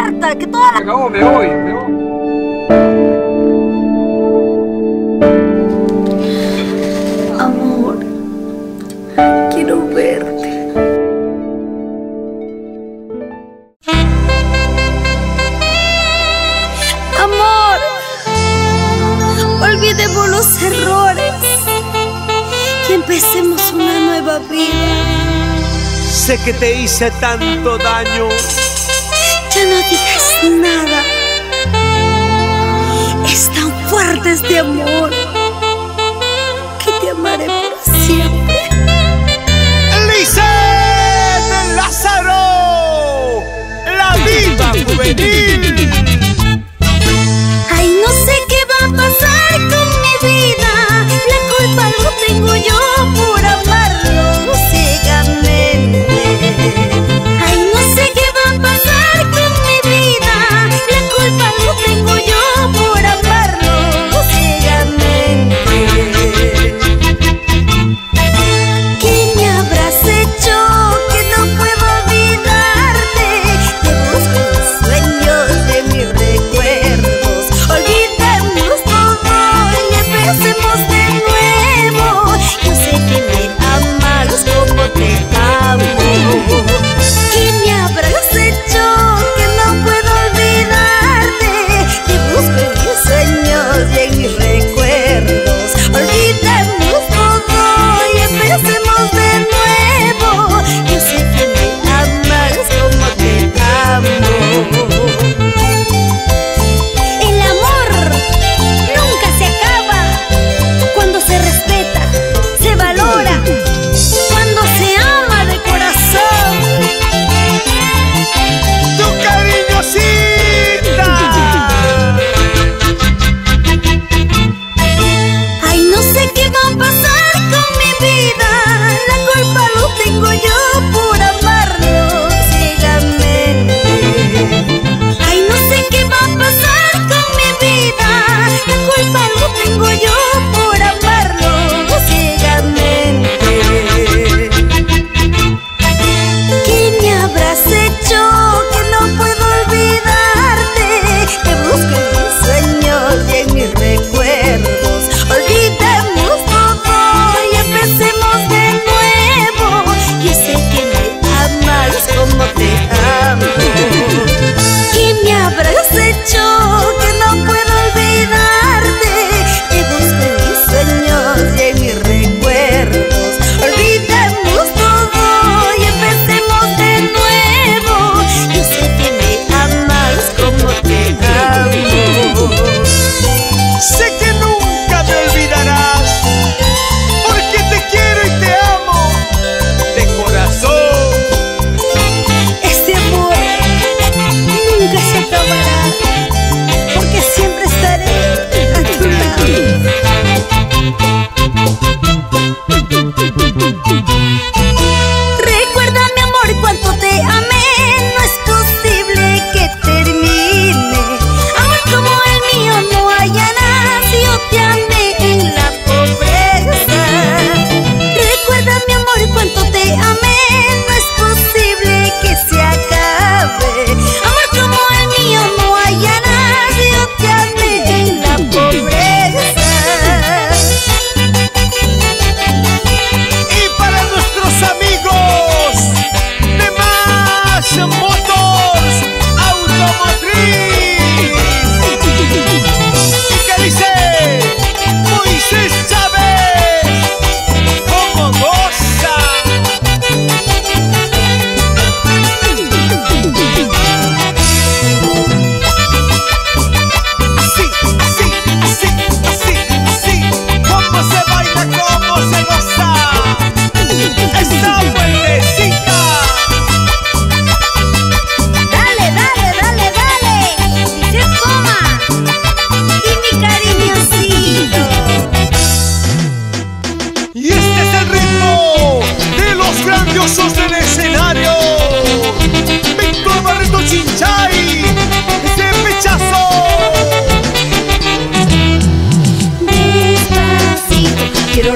harta, que toda la... Se acabó, me voy, me voy. Amor, quiero verte. Amor, olvidemos los errores y empecemos una nueva vida. Sé que te hice tanto daño. Ya no digas nada. Es tan fuerte este amor que te amaré por siempre. ¡Lisette Lázaro! ¡La diva juvenil! Ay, no sé qué va a pasar con mi vida. La culpa lo tengo yo por amarlo ciegamente. Ay, no sé qué va a pasar con mi vida. La culpa lo tengo yo por amarlo ciegamente. ¿Qué me habrás hecho que no puedo olvidarte? Te busco en mis sueños, de mis recuerdos. Olvidemos todo y empecemos de nuevo. Yo sé que me amas como te amo. ¿Qué me habrás hecho que no puedo olvidarte? Te busco en mis sueños y en mis recuerdos. Olvidemos todo y empecemos de nuevo. Yo sé que me amas como te amo. El amor nunca se acaba cuando se respeta, se valora, cuando se ama de corazón. ¡Tu cariñosita! Ay, no sé qué va a pasar con mi vida. La culpa lo tengo yo por amarlo ciegamente. Ay, no sé qué va a pasar con mi vida. La culpa lo tengo yo por amarlo ciegamente. ¿Qué me habrás hecho que no puedo olvidarte? Te busco en mis sueños y en mis recuerdos. Olvidemos todo y empecemos de nuevo. Yo sé que me amas como te amo. ¿Qué me habrás hecho que no puedo olvidarte? Te busco en mis sueños y en mis recuerdos. Olvidemos todo y empecemos de nuevo. Yo sé que me amas como te amo. Sé que nunca me olvidarás, porque te quiero y te amo de corazón. Este amor nunca se acabará, porque siempre estaré a tu lado. Recuerda, mi amor, cuánto te amé. No es posible que termine. Amor como el mío no hallarás. Yo te amé en la pobreza. Recuerda, mi amor, cuánto te amé. No es posible que se acabe. Amor como el mío no hallarás. Yo te amé en la pobreza. Y para nuestros amigos de Más Motors Automotriz, y que dice Moisés Chávez, ¿cómo goza? Así, así, así, así, así, cómo se baila, cómo se goza. ¡Esa vueltecita! Dale, dale, dale, dale. Y se toma. Y mi cariñosito. Y este es el ritmo de los grandiosos del escenario. Víctor Barreto Chinchay, ese pechazo. Despacito, quiero